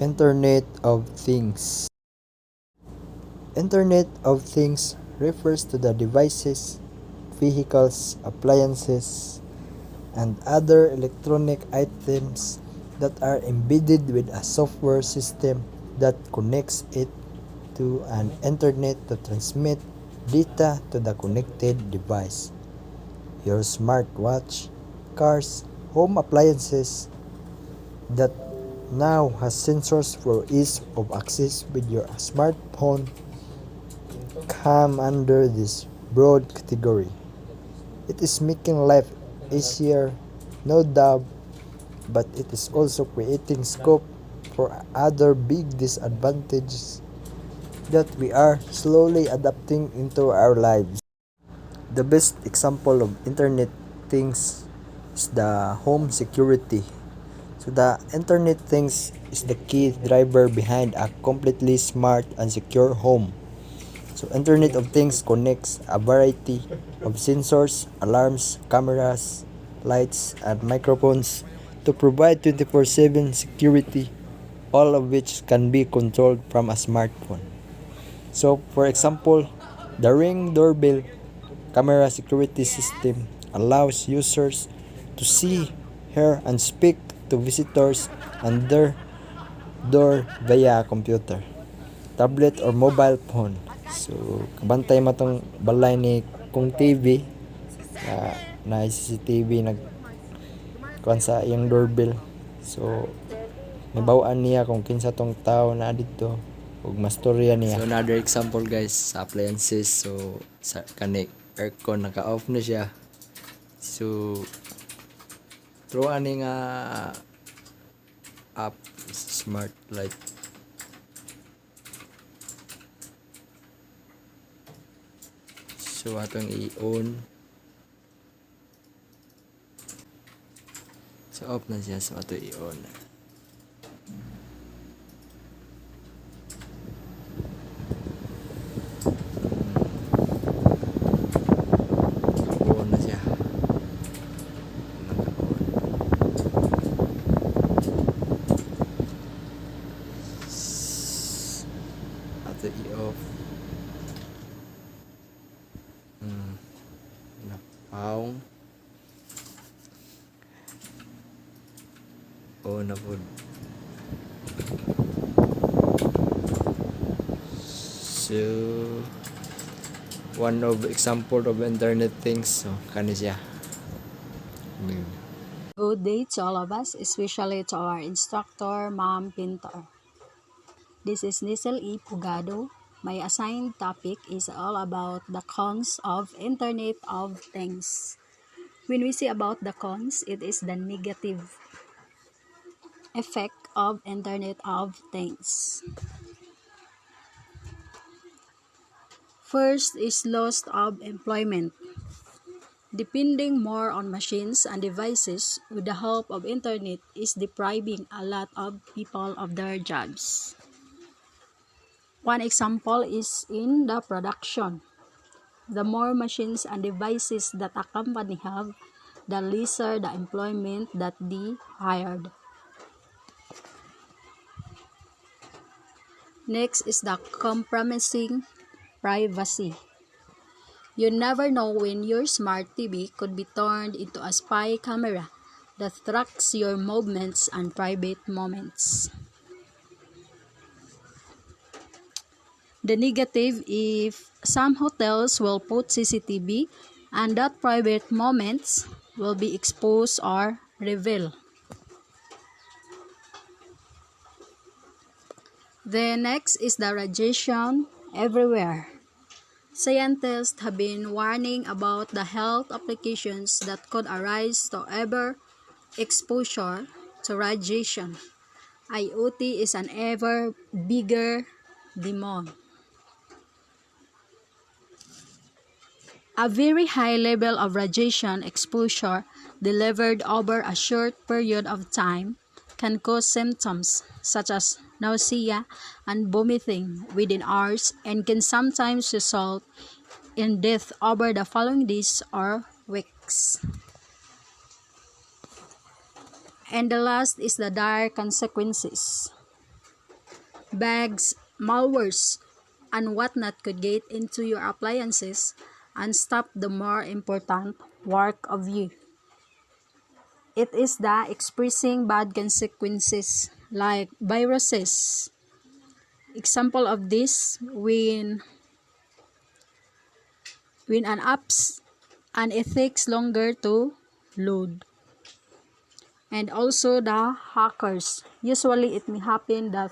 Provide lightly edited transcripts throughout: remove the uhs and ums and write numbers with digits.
Internet of Things. Internet of Things refers to the devices, vehicles, appliances, and other electronic items that are embedded with a software system that connects it to an internet to transmit data to the connected device. Your smartwatch, cars, home appliances that now has sensors for ease of access with your smartphone come under this broad category. It is making life easier, no doubt, but it is also creating scope for other big disadvantages that we are slowly adapting into our lives. The best example of Internet Things is the home security. So the Internet Things is the key driver behind a completely smart and secure home. So Internet of Things connects a variety of sensors, alarms, cameras, lights, and microphones to provide 24/7 security, all of which can be controlled from a smartphone. So for example, the Ring doorbell camera security system allows users to see, hear, and speak to visitors and their door via a computer, tablet, or mobile phone. So, kabantay mo tong balay ni kung TV na CCTV nag kuan sa iyang doorbell. So, nibawaan niya kung kinsa tong tao na dito ug mastorya niya. So, another example guys sa appliances. So, sa kanik aircon naka-off na siya. So, through ani nga app smart light. So atong i-on. So off na siya, so ato i-on. On na siya. Ato i-off. Napaw. Oh, na po. So, one of example of Internet Things. So, kani siya. Good day to all of us, especially to our instructor, Ma'am Pintor. This is Nisel E. Pugado. My assigned topic is all about the cons of Internet of Things. When we say about the cons, it is the negative effect of Internet of Things. First is loss of employment. Depending more on machines and devices with the help of Internet is depriving a lot of people of their jobs. One example is in the production. The more machines and devices that a company have, the lesser the employment that they hired. Next is the compromising privacy. You never know when your smart TV could be turned into a spy camera that tracks your movements and private moments. The negative, if some hotels will put CCTV and that private moments will be exposed or revealed. The next is the radiation everywhere. Scientists have been warning about the health applications that could arise to ever exposure to radiation. IoT is an ever bigger demand. A very high level of radiation exposure delivered over a short period of time can cause symptoms such as nausea and vomiting within hours and can sometimes result in death over the following days or weeks. And the last is the dire consequences. bugs, malwares, and whatnot could get into your appliances and stop the more important work of you. It is the expressing bad consequences like viruses. Example of this when an apps and it takes longer to load. And also the hackers. Usually it may happen that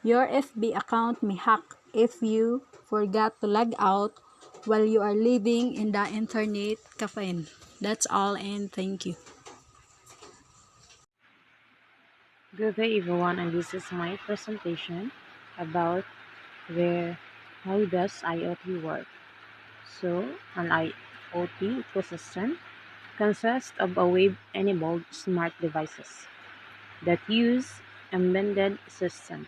your FB account may hack if you forgot to log out while you are living in the internet cafe. That's all and thank you. Good day everyone, and this is my presentation about where how does IoT work. So an IoT ecosystem consists of a web-enabled smart devices that use embedded systems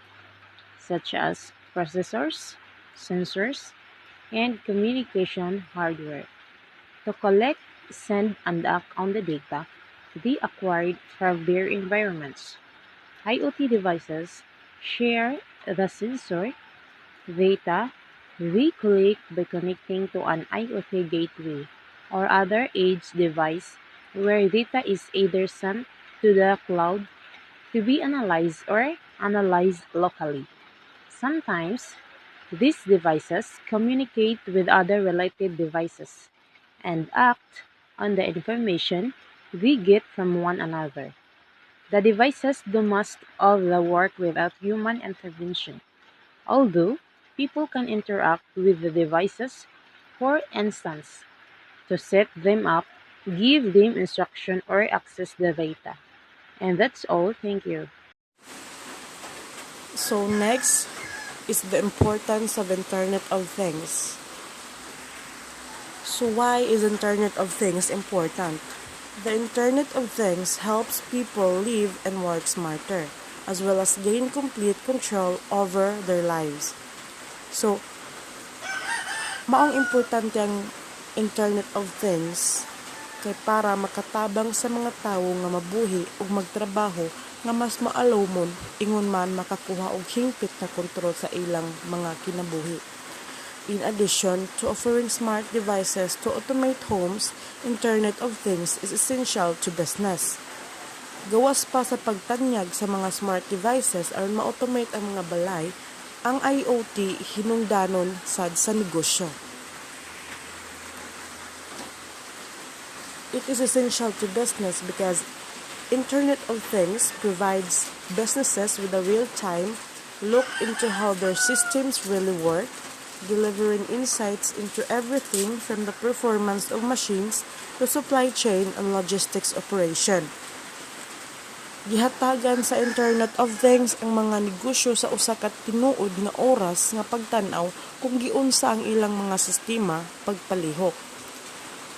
such as processors, sensors, and communication hardware to collect, send, and act on the data they acquired from their environments. IoT devices share the sensor data they collect by connecting to an IoT gateway or other edge device where data is either sent to the cloud to be analyzed or analyzed locally. Sometimes these devices communicate with other related devices and act on the information they get from one another. The devices do most of the work without human intervention, although people can interact with the devices, for instance, to set them up, give them instruction, or access the data. And that's all. Thank you. So next is the importance of Internet of Things. So why is Internet of Things important? The Internet of Things helps people live and work smarter, as well as gain complete control over their lives. So, maong importante ang Internet of Things kay para makatabang sa mga tawo nga mabuhi ug magtrabaho nga mas maalomon ingon man makakuha og hingpit na kontrol sa ilang mga kinabuhi. In addition to offering smart devices to automate homes, Internet of Things is essential to business. Gawas pa sa pagtanyag sa mga smart devices aron ma-automate ang mga balay, ang IoT hinungdanon sad sa negosyo. It is essential to business because Internet of Things provides businesses with a real-time look into how their systems really work, delivering insights into everything from the performance of machines to supply chain and logistics operation. Gihatagan sa Internet of Things ang mga negosyo sa usa ka tinuod nga oras nga pagtan-aw kung giunsa ang ilang mga sistema pagpalihok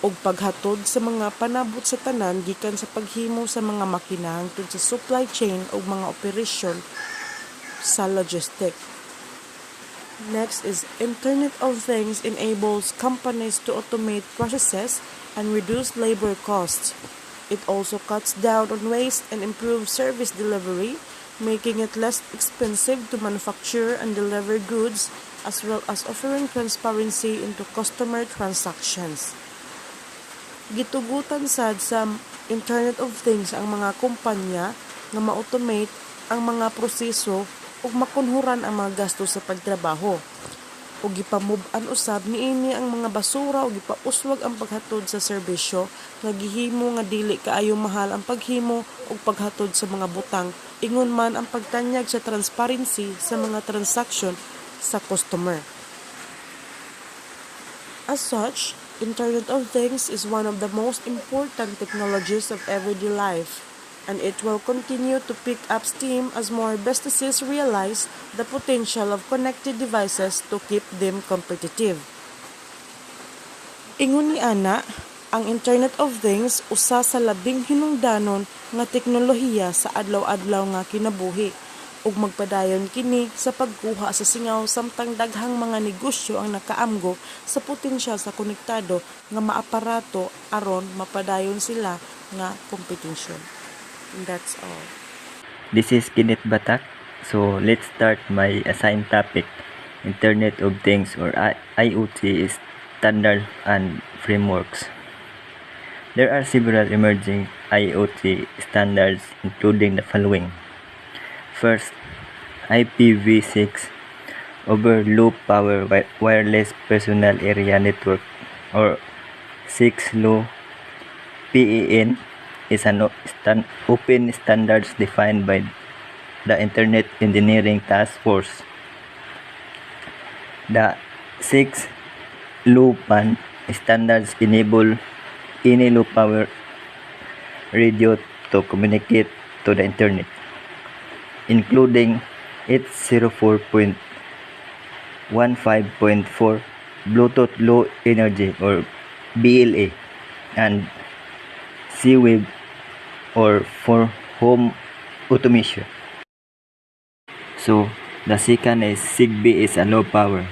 ug paghatod sa mga panabot sa tanan gikan sa paghimo sa mga makina hangtod sa supply chain ug mga operasyon sa logistic. Next is Internet of Things enables companies to automate processes and reduce labor costs. It also cuts down on waste and improves service delivery, making it less expensive to manufacture and deliver goods, as well as offering transparency into customer transactions. Gitugutan sad sa Internet of Things ang mga kumpanya nga ma-automate ang mga proseso ug makunhuran ang mga gastos sa pagtrabaho. Ug gipamove-an usab niini ang mga basura ug gipauswag ang paghatod sa serbisyo nga gihimo nga dili kaayo mahal ang paghimo ug paghatod sa mga butang ingon man ang pagtanyag sa transparency sa mga transaksyon sa customer. As such, Internet of Things is one of the most important technologies of everyday life, and it will continue to pick up steam as more businesses realize the potential of connected devices to keep them competitive. Ingon ni ana, ang Internet of Things usa sa labing hinungdanon nga teknolohiya sa adlaw-adlaw nga kinabuhi ug magpadayon kini sa pagkuha sa singaw samtang daghang mga negosyo ang nakaamgo sa potensyal sa konektado nga maaparato aron mapadayon sila nga kompetisyon. And that's all. This is Kenneth Batak So let's start my assigned topic. Internet of Things or IoT is standards and frameworks. There are several emerging IoT standards including the following. First, IPv6 over low power wireless personal area network or 6 low PAN is an open standards defined by the Internet Engineering Task Force. The 6 low PAN standards enable any low power radio to communicate to the internet, including 804.15.4 Bluetooth Low Energy or BLA and C-Wave or for home automation. So the second is Zigbee is a low power,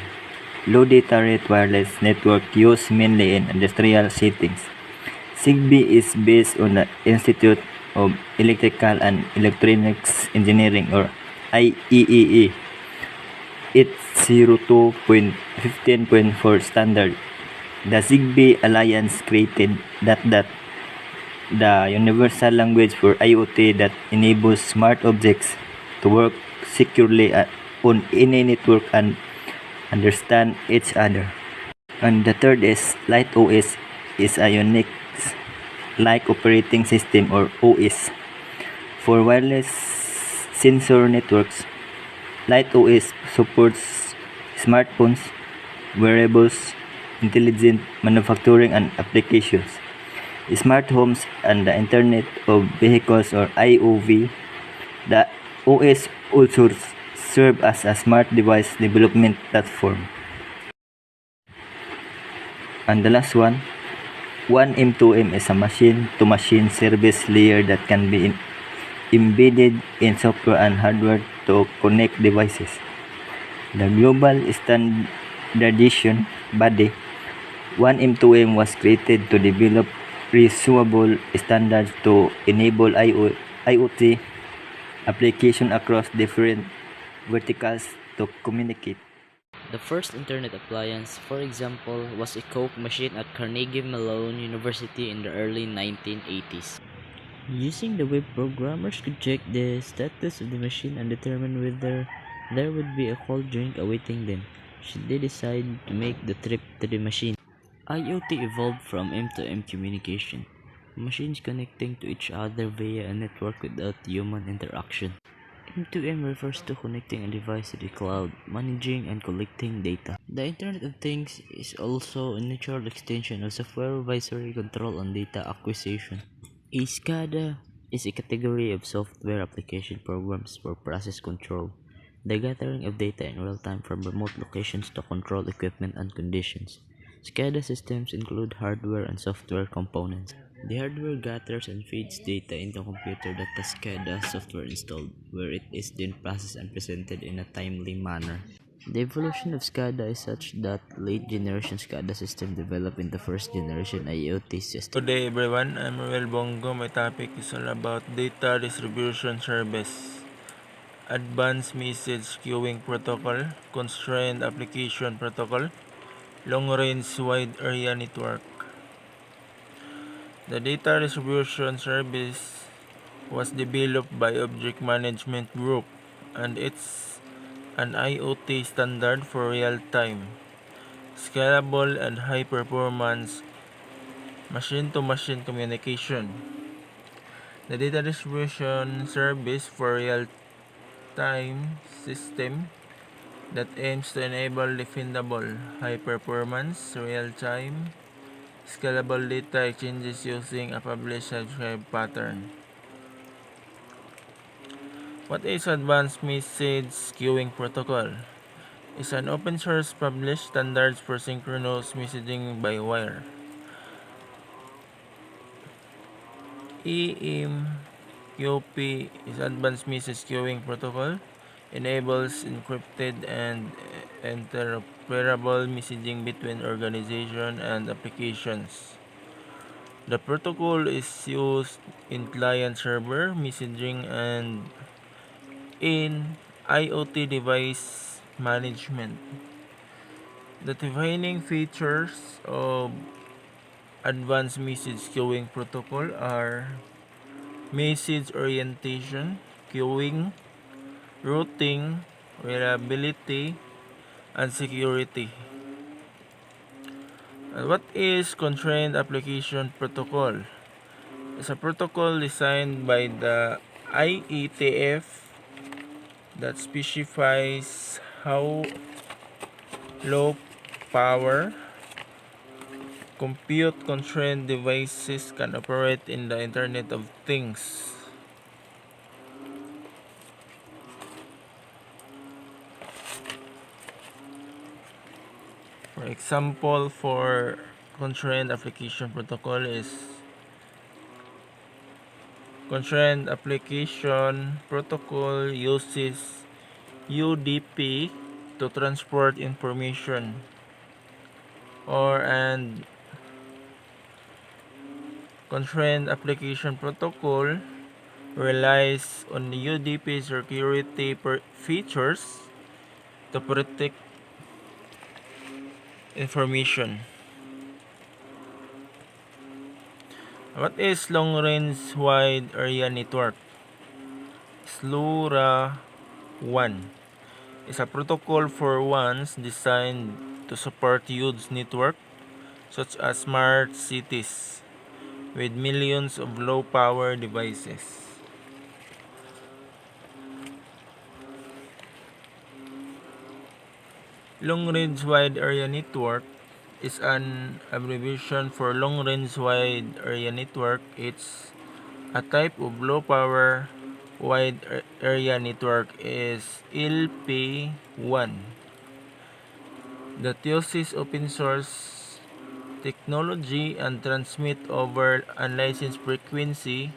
low data rate wireless network used mainly in industrial settings. Zigbee is based on the Institute of Electrical and Electronics Engineering or IEEE 802.15.4 standard. The Zigbee Alliance created the universal language for IoT that enables smart objects to work securely on any network and understand each other. And the third is LightOS is a Unix-like operating system or OS for wireless sensor networks. LightOS supports smartphones, wearables, intelligent manufacturing and applications, smart homes, and the Internet of Vehicles or IOV. The OS also serves as a smart device development platform. And the last one, M2M is a machine-to-machine service layer that can be embedded in software and hardware to connect devices. The global standardization body, 1M2M, was created to develop reusable standards to enable IoT applications across different verticals to communicate. The first internet appliance, for example, was a Coke machine at Carnegie Mellon University in the early 1980s. Using the web, programmers could check the status of the machine and determine whether there would be a cold drink awaiting them should they decide to make the trip to the machine. IoT evolved from M2M communication, machines connecting to each other via a network without human interaction. M2M refers to connecting a device to the cloud, managing and collecting data. The Internet of Things is also a natural extension of supervisory control on data acquisition. A SCADA is a category of software application programs for process control, the gathering of data in real time from remote locations to control equipment and conditions. SCADA systems include hardware and software components. The hardware gathers and feeds data into a computer that has SCADA software installed, where it is then processed and presented in a timely manner. The evolution of SCADA is such that late generation SCADA system developed into first generation IoT system. Good day everyone, I'm Ruel Bongo. My topic is all about data distribution service, advanced message queuing protocol, constrained application protocol, long-range wide area network. The data distribution service was developed by Object Management Group and it's an IoT standard for real-time, scalable and high-performance machine-to-machine communication. The data distribution service for real-time system that aims to enable defendable, high-performance, real-time, scalable data exchanges using a publish-subscribe pattern. What is Advanced Message Queuing Protocol? It's an open-source published standards for synchronous messaging by wire. EMQP is Advanced Message Queuing Protocol, enables encrypted and interoperable messaging between organizations and applications. The protocol is used in client-server messaging and in IoT device management. The defining features of advanced message queuing protocol are message orientation, queuing, routing, reliability, and security. And what is Constrained Application Protocol? It's a protocol designed by the IETF that specifies how low power compute constrained devices can operate in the Internet of Things. For example, for constrained application protocol is constrained application protocol uses UDP to transport information and constrained application protocol relies on the UDP security features to protect information. What is long range wide area network? SLURA 1 is a protocol for ones designed to support huge network such as smart cities with millions of low power devices. Long range wide area network is an abbreviation for long range wide area network. It's a type of low power wide area network is LP1 that uses open source technology and transmit over unlicensed frequency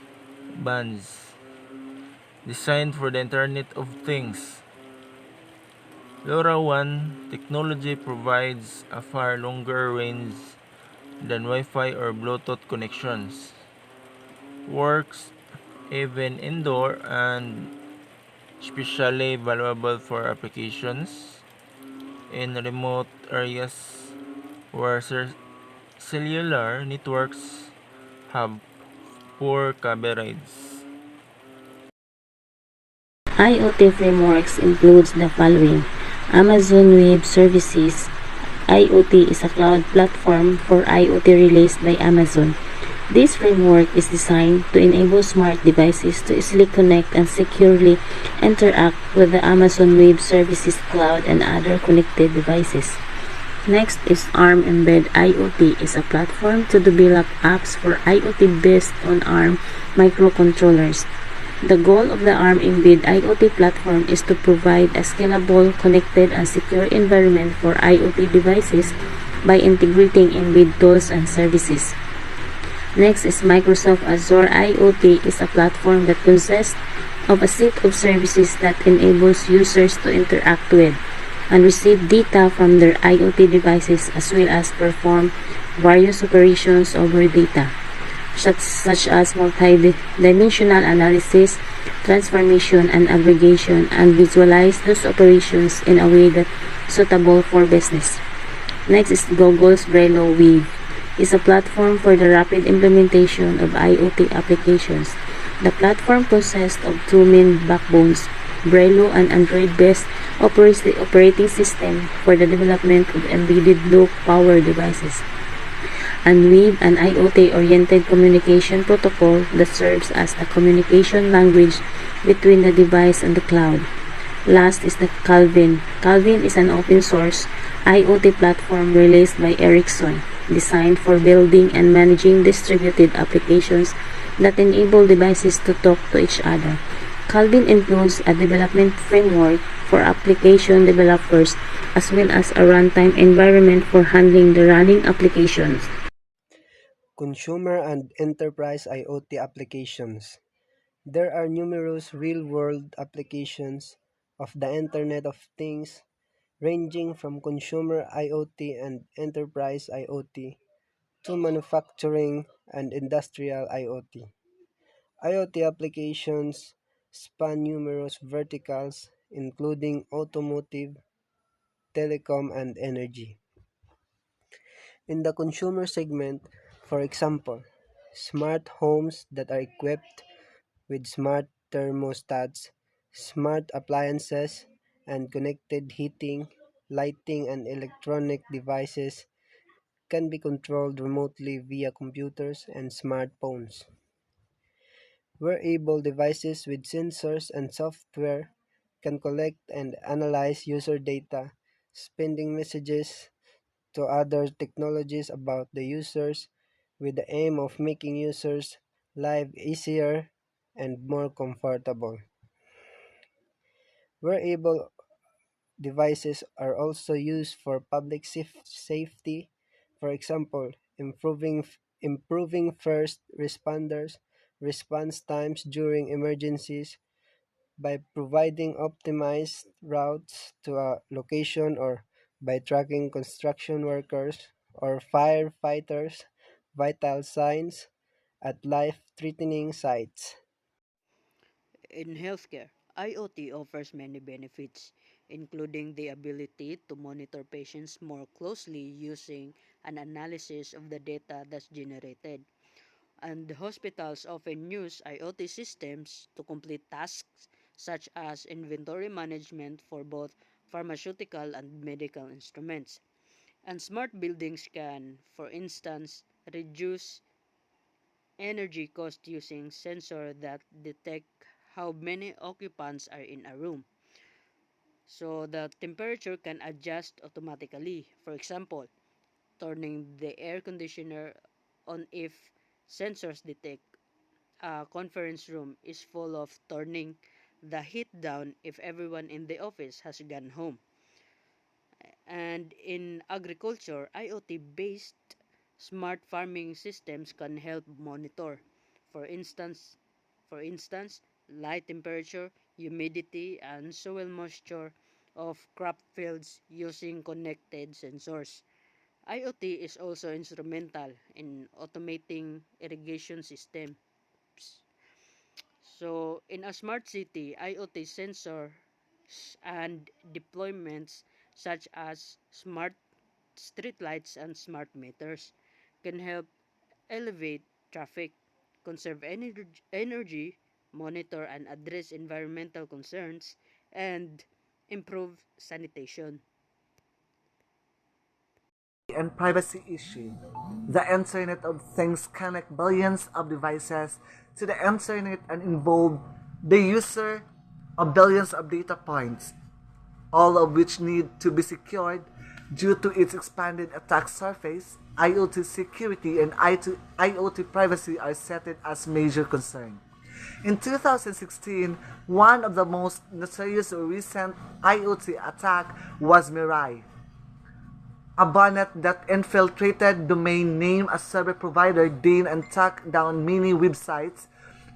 bands designed for the Internet of Things. LoRaWAN technology provides a far longer range than Wi-Fi or Bluetooth connections. Works even indoor and especially valuable for applications in remote areas where cellular networks have poor coverage. IoT frameworks includes the following: Amazon Web Services. IoT is a cloud platform for IoT released by Amazon. This framework is designed to enable smart devices to easily connect and securely interact with the Amazon Web Services cloud and other connected devices. Next is ARM Embed IoT is a platform to develop apps for IoT based on ARM microcontrollers. The goal of the ARM Embed IoT platform is to provide a scalable, connected, and secure environment for IoT devices by integrating embed tools and services. Next is Microsoft Azure IoT is a platform that consists of a set of services that enables users to interact with and receive data from their IoT devices as well as perform various operations over data, such as multi-dimensional analysis, transformation, and aggregation, and visualize those operations in a way that's suitable for business. Next is Google's Brillo Wave is a platform for the rapid implementation of IoT applications. The platform consists of two main backbones, Brillo and Android-based operating system for the development of embedded low-power devices, and Wave, an IoT-oriented communication protocol that serves as the communication language between the device and the cloud. Last is the Calvin. Calvin is an open-source IoT platform released by Ericsson, designed for building and managing distributed applications that enable devices to talk to each other. Calvin includes a development framework for application developers as well as a runtime environment for handling the running applications. Consumer and enterprise IoT applications. There are numerous real-world applications of the Internet of Things, ranging from consumer IoT and enterprise IoT to manufacturing and industrial IoT. IoT applications span numerous verticals including automotive, telecom, and energy. In the consumer segment, for example, smart homes that are equipped with smart thermostats, smart appliances, and connected heating, lighting, and electronic devices can be controlled remotely via computers and smartphones. Wearable devices with sensors and software can collect and analyze user data, sending messages to other technologies about the users with the aim of making users' life easier and more comfortable. Wearable devices are also used for public safety, for example, improving first responders response times during emergencies by providing optimized routes to a location or by tracking construction workers or firefighters' vital signs at life-threatening sites. In healthcare, IoT offers many benefits, including the ability to monitor patients more closely using an analysis of the data that's generated. And hospitals often use IoT systems to complete tasks such as inventory management for both pharmaceutical and medical instruments. And smart buildings can, for instance, reduce energy cost using sensors that detect how many occupants are in a room. So the temperature can adjust automatically. For example, turning the air conditioner on if sensors detect a conference room is full of, turning the heat down if everyone in the office has gone home. And in agriculture, IoT-based smart farming systems can help monitor, for instance, for instance, light temperature, humidity, and soil moisture of crop fields using connected sensors. IoT is also instrumental in automating irrigation systems. So, in a smart city, IoT sensors and deployments such as smart streetlights and smart meters can help elevate traffic, conserve energy, monitor and address environmental concerns, and improve sanitation. And privacy issue. The Internet of Things connect billions of devices to the Internet and involve the user of billions of data points, all of which need to be secured due to its expanded attack surface. IoT security and IoT privacy are cited as major concern. In 2016, one of the most notorious recent IoT attack was Mirai, a botnet that infiltrated domain name a server provider Dane and took down many websites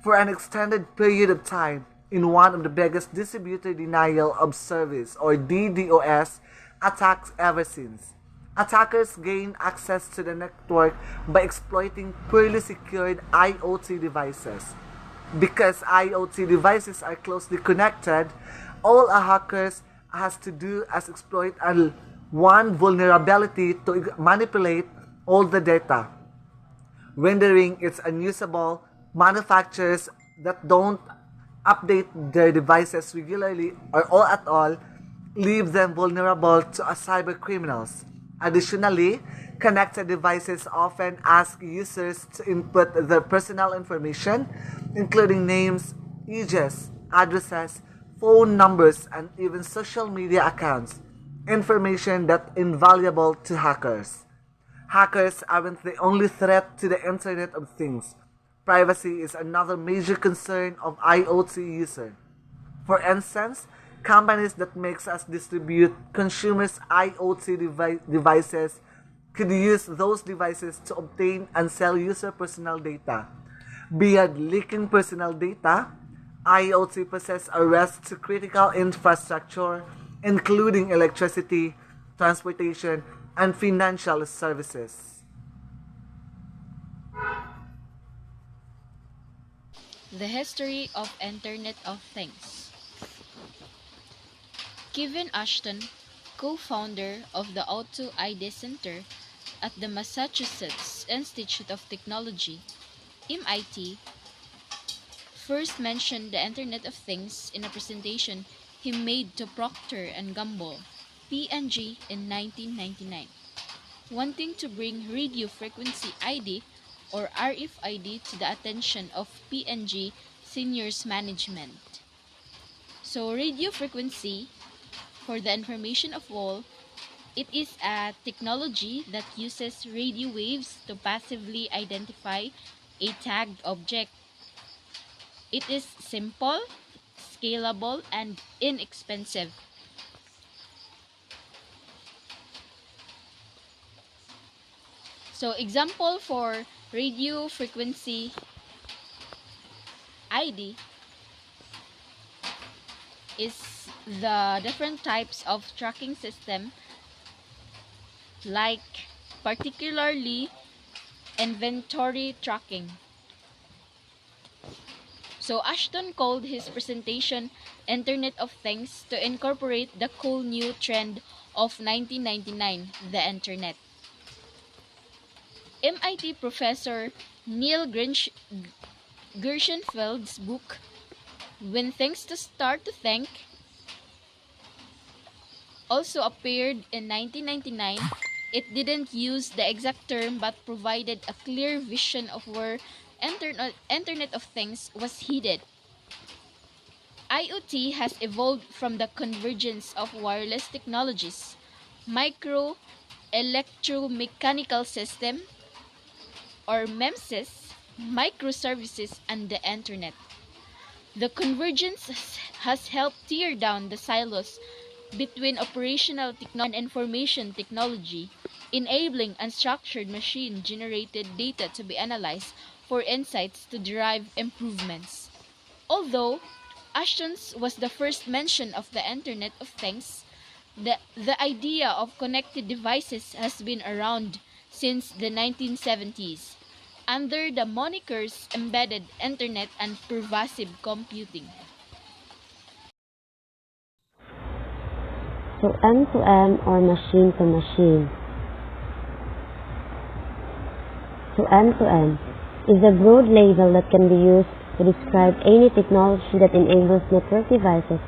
for an extended period of time in one of the biggest distributor denial of service or DDoS attacks ever since. Attackers gain access to the network by exploiting poorly secured IoT devices. Because IoT devices are closely connected, all a hacker has to do is exploit one vulnerability to manipulate all the data, rendering it unusable. Manufacturers that don't update their devices regularly or all at all leave them vulnerable to cyber criminals. Additionally, connected devices often ask users to input their personal information, including names, ages, addresses, phone numbers, and even social media accounts, information that invaluable to hackers. Hackers aren't the only threat to the Internet of Things. Privacy is another major concern of IoT users. For instance, companies that makes us distribute consumers' IoT devices could use those devices to obtain and sell user personal data. Beyond leaking personal data, IoT poses a risk to critical infrastructure, including electricity, transportation, and financial services. The history of Internet of Things. Kevin Ashton, co-founder of the Auto ID Center at the Massachusetts Institute of Technology, MIT, first mentioned the Internet of Things in a presentation he made to Procter and Gamble, P&G, in 1999, wanting to bring radio frequency ID or RFID to the attention of P&G seniors management. So radio frequency, for the information of all, it is a technology that uses radio waves to passively identify a tagged object. It is simple, scalable, and inexpensive. So example for radio frequency ID is the different types of tracking system, like particularly inventory tracking. So Ashton called his presentation Internet of Things to incorporate the cool new trend of 1999, the Internet. MIT professor Neil Gershenfeld's book, When Things to Start to Think, also appeared in 1999. It didn't use the exact term but provided a clear vision of where Internet of Things was headed. IoT has evolved from the convergence of wireless technologies, micro electromechanical system, or MEMSys, microservices, and the Internet. The convergence has helped tear down the silos between operational technology and information technology, enabling unstructured machine-generated data to be analyzed for insights to derive improvements. Although Ashton's was the first mention of the Internet of Things, the idea of connected devices has been around since the 1970s, under the monikers embedded Internet and pervasive computing. So M2M or machine to machine. So M2M is a broad label that can be used to describe any technology that enables network devices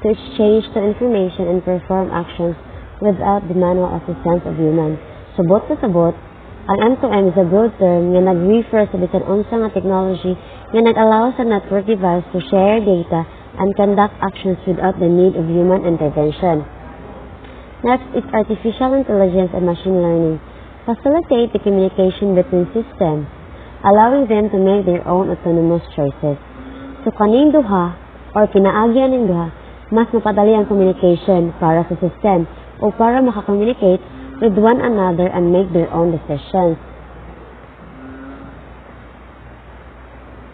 to exchange the information and perform actions without the manual assistance of humans. Subot sa sabot, ang M2M is a broad term nga nag-refer sa bisan unsa nga technology nga nag-allow sa network device to share data and conduct actions without the need of human intervention. Next is artificial intelligence and machine learning. Facilitate the communication between systems, allowing them to make their own autonomous choices. So kaning duha or pinaagyan ng duha, mas mapadali ang communication para sa system o para makakommunicate with one another and make their own decisions.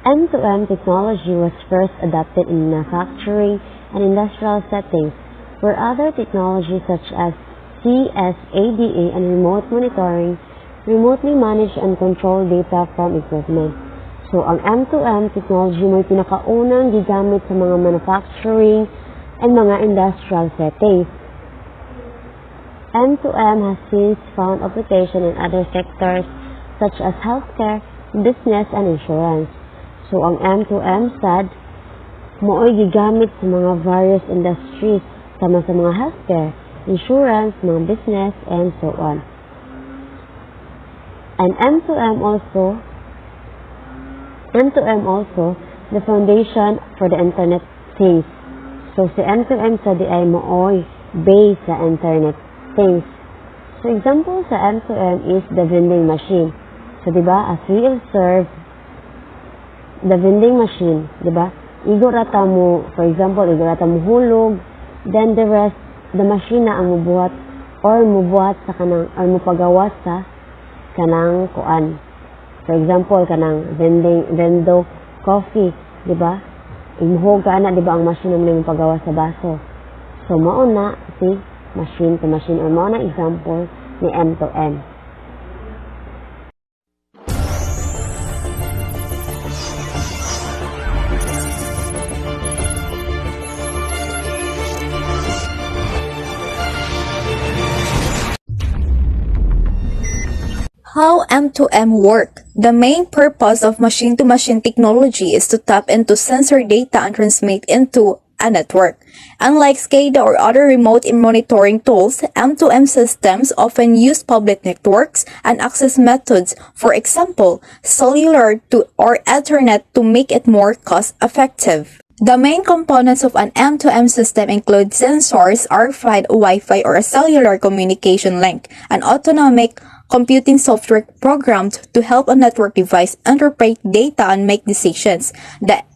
M2M technology was first adopted in manufacturing and industrial settings, where other technologies such as CSADA and remote monitoring remotely manage and control data from equipment. So, ang M2M technology may pinakaunang gigamit sa mga manufacturing and mga industrial settings. M2M has since found application in other sectors such as healthcare, business, and insurance. So, ang M2M SAD mooy gigamit sa mga various industries sama sa mga healthcare, insurance, mga business, and so on. And M2M also, the foundation for the Internet Things. So, si M2M sa di ay mooy base sa Internet Things. So, example sa M2M is the vending machine. So, diba, as we observe, the vending machine, diba, igo rata mo, for example, igo rata mo hulog, then the rest, the machine na ang mubuhat or mubuhat sa kanang, or mupagawas sa kanang kuan. For example, kanang vendo coffee, di ba? Imuhog ka na, di ba, ang machine na pagawa sa baso. So, mao na si machine to machine or mao na example ni M2M. How M2M work? The main purpose of machine-to-machine technology is to tap into sensor data and transmit into a network. Unlike SCADA or other remote monitoring tools, M2M systems often use public networks and access methods, for example, cellular to or Ethernet, to make it more cost-effective. The main components of an M2M system include sensors, RFID, Wi-Fi, or a cellular communication link, an autonomic computing software programmed to help a network device interpret data and make decisions.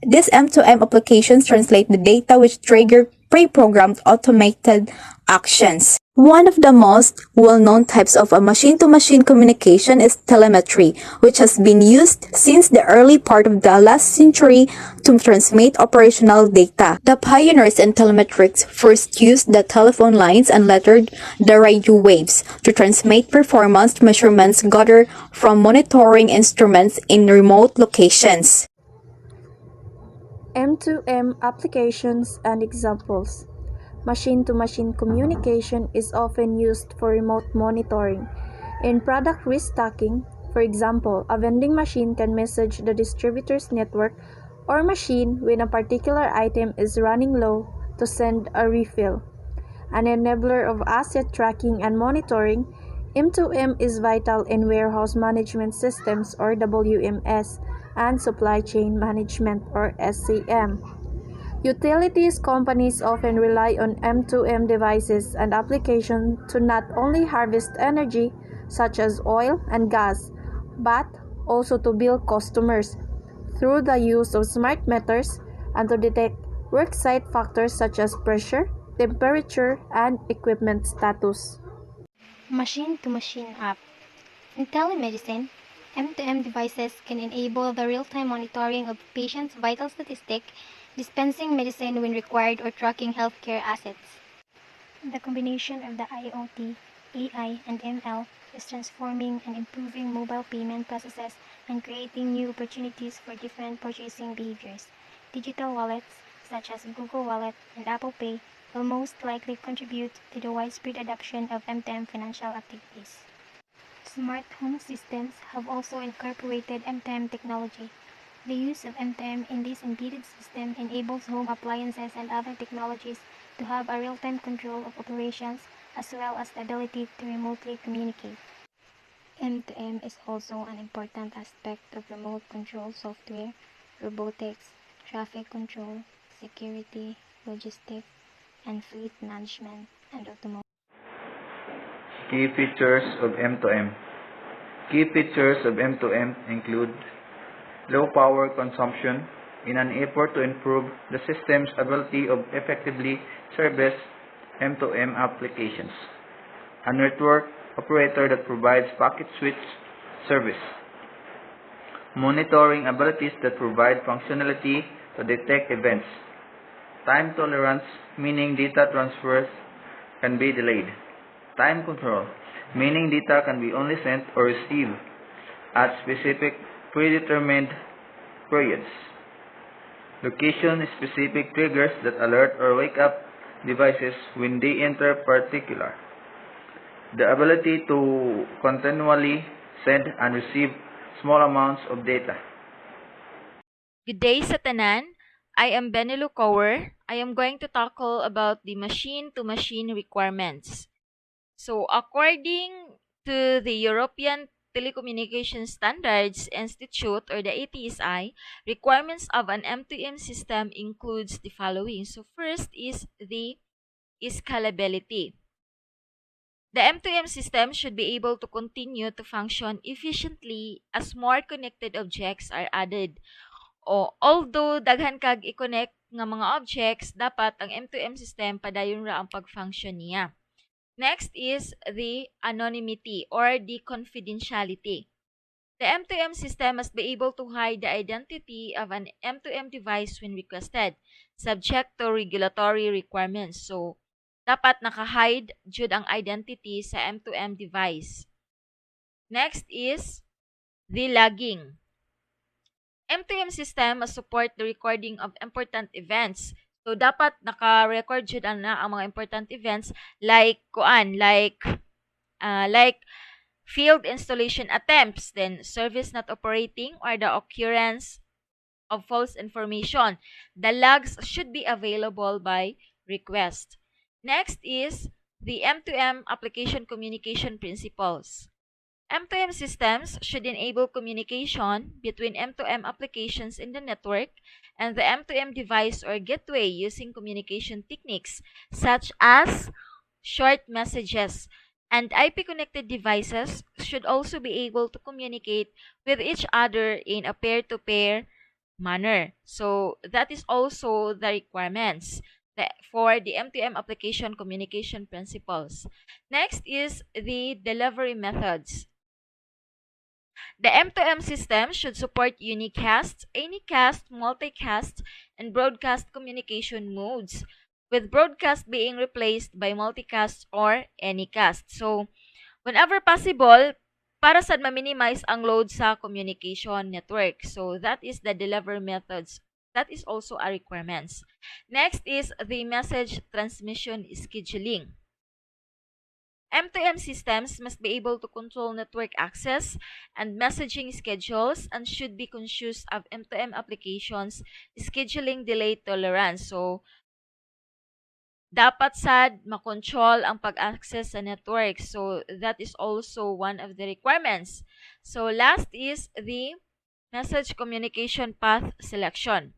These M2M applications translate the data which trigger pre-programmed automated actions. One of the most well-known types of a machine-to-machine communication is telemetry, which has been used since the early part of the last century to transmit operational data. The pioneers in telemetrics first used the telephone lines and later the radio waves to transmit performance measurements gathered from monitoring instruments in remote locations. M2M applications and examples. Machine-to-machine communication is often used for remote monitoring. In product restocking, for example, a vending machine can message the distributor's network or machine when a particular item is running low to send a refill. An enabler of asset tracking and monitoring, M2M is vital in warehouse management systems or WMS and supply chain management or SCM. Utilities companies often rely on M2M devices and applications to not only harvest energy, such as oil and gas, but also to bill customers through the use of smart meters and to detect worksite factors such as pressure, temperature, and equipment status. Machine-to-machine app. In telemedicine, M2M devices can enable the real-time monitoring of patients' vital statistics, dispensing medicine when required, or tracking healthcare assets. The combination of the IoT, AI, and ML is transforming and improving mobile payment processes and creating new opportunities for different purchasing behaviors. Digital wallets, such as Google Wallet and Apple Pay, will most likely contribute to the widespread adoption of M2M financial activities. Smart home systems have also incorporated M2M technology. The use of M2M in this embedded system enables home appliances and other technologies to have a real-time control of operations as well as the ability to remotely communicate. M2M is also an important aspect of remote control software, robotics, traffic control, security, logistics, and fleet management and automotive. Key features of M2M. Key features of M2M include low power consumption in an effort to improve the system's ability of effectively service M2M applications. A network operator that provides packet switch service. Monitoring abilities that provide functionality to detect events. Time tolerance, meaning data transfers can be delayed. Time control, meaning data can be only sent or received at specific predetermined periods. Location-specific triggers that alert or wake up devices when they enter particular. The ability to continually send and receive small amounts of data. Good day sa tanan. I am Benelu Cower. I am going to tackle about the machine-to-machine requirements. So, according to the European Telecommunication Standards Institute or the ATSI, requirements of an M2M system includes the following. So, first is the scalability. The M2M system should be able to continue to function efficiently as more connected objects are added. O, although daghan kag i-connect nga mga objects, dapat ang M2M system padayon ra ang pag-function niya. Next is the anonymity or the confidentiality. The M2M system must be able to hide the identity of an M2M device when requested, subject to regulatory requirements. So, dapat naka-hide jud ang identity sa M2M device. Next is the logging. M2M system must support the recording of important events. So, dapat naka-record jud ang mga important events like like field installation attempts, then service not operating, or the occurrence of false information. The logs should be available by request. Next is the M2M application communication principles. M2M systems should enable communication between M2M applications in the network and the M2M device or gateway using communication techniques such as short messages. And IP-connected devices should also be able to communicate with each other in a peer-to-peer manner. So that is also the requirements for the M2M application communication principles. Next is the delivery methods. The M2M system should support unicast, anycast, multicast, and broadcast communication modes, with broadcast being replaced by multicast or anycast. So, whenever possible, para sa ma-minimize ang load sa communication network. So, that is the delivery methods. That is also a requirements. Next is the message transmission scheduling. M2M systems must be able to control network access and messaging schedules and should be conscious of M2M applications scheduling delay tolerance. So, dapat sad makontrol ang pag-access sa network. So, that is also one of the requirements. So, last is the message communication path selection.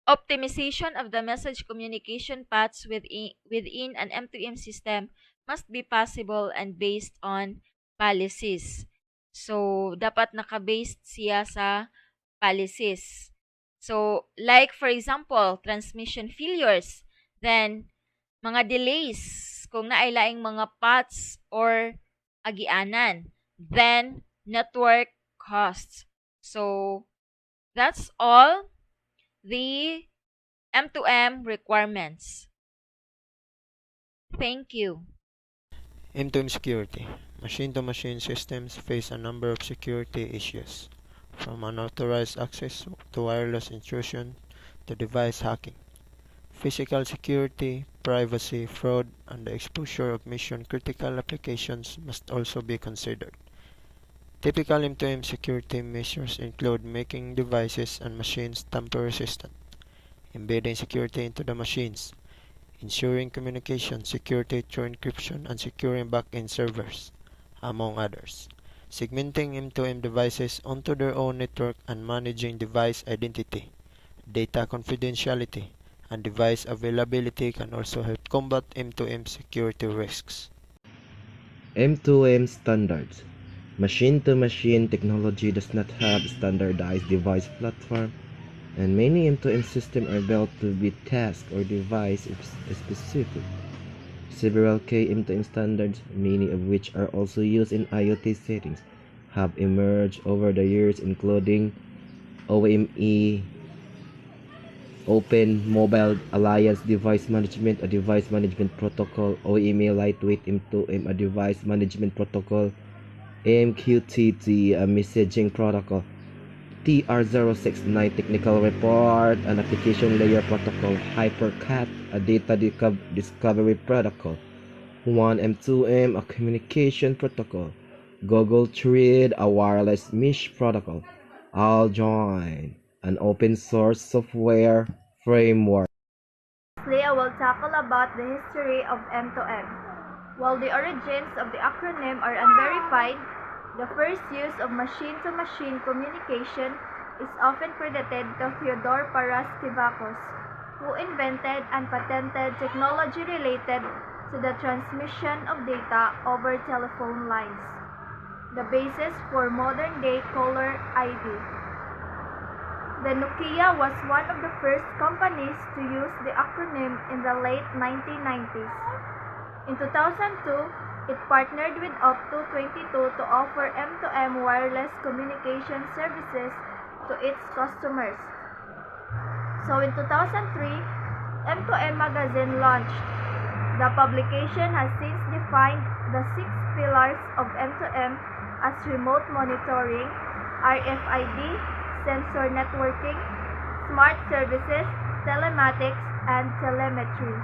Optimization of the message communication paths within an M2M system must be possible and based on policies. So, dapat naka-based siya sa policies. So, like for example, transmission failures, then mga delays, kung naailaing mga paths or agianan, then network costs. So, that's all the M2M requirements. Thank you. M2M security. Machine-to-machine systems face a number of security issues, from unauthorized access to wireless intrusion to device hacking. Physical security, privacy, fraud, and the exposure of mission-critical applications must also be considered. Typical M2M security measures include making devices and machines tamper-resistant, embedding security into the machines, ensuring communication security through encryption and securing back-end servers, among others. Segmenting M2M devices onto their own network and managing device identity, data confidentiality, and device availability can also help combat M2M security risks. M2M standards. Machine-to-machine technology does not have a standardized device platform, and many M2M systems are built to be task or device specific. Several key M2M standards, many of which are also used in IoT settings, have emerged over the years, including OME, Open Mobile Alliance Device Management, a device management protocol; OME Lightweight M2M, a device management protocol; MQTT, a messaging protocol; TR069 technical report, an application layer protocol; HyperCat, a data discovery protocol; OneM2M, a communication protocol; Google Thread, a wireless mesh protocol; AllJoin, an open source software framework. Lastly, I will tackle about the history of M2M. While the origins of the acronym are unverified, the first use of machine-to-machine communication is often credited to Fyodor Paraskevakos, who invented and patented technology related to the transmission of data over telephone lines, the basis for modern-day caller ID. The Nokia was one of the first companies to use the acronym in the late 1990s. In 2002, it partnered with Opto22 to offer M2M wireless communication services to its customers. So in 2003, M2M magazine launched. The publication has since defined the 6 pillars of M2M as remote monitoring, RFID, sensor networking, smart services, telematics, and telemetry.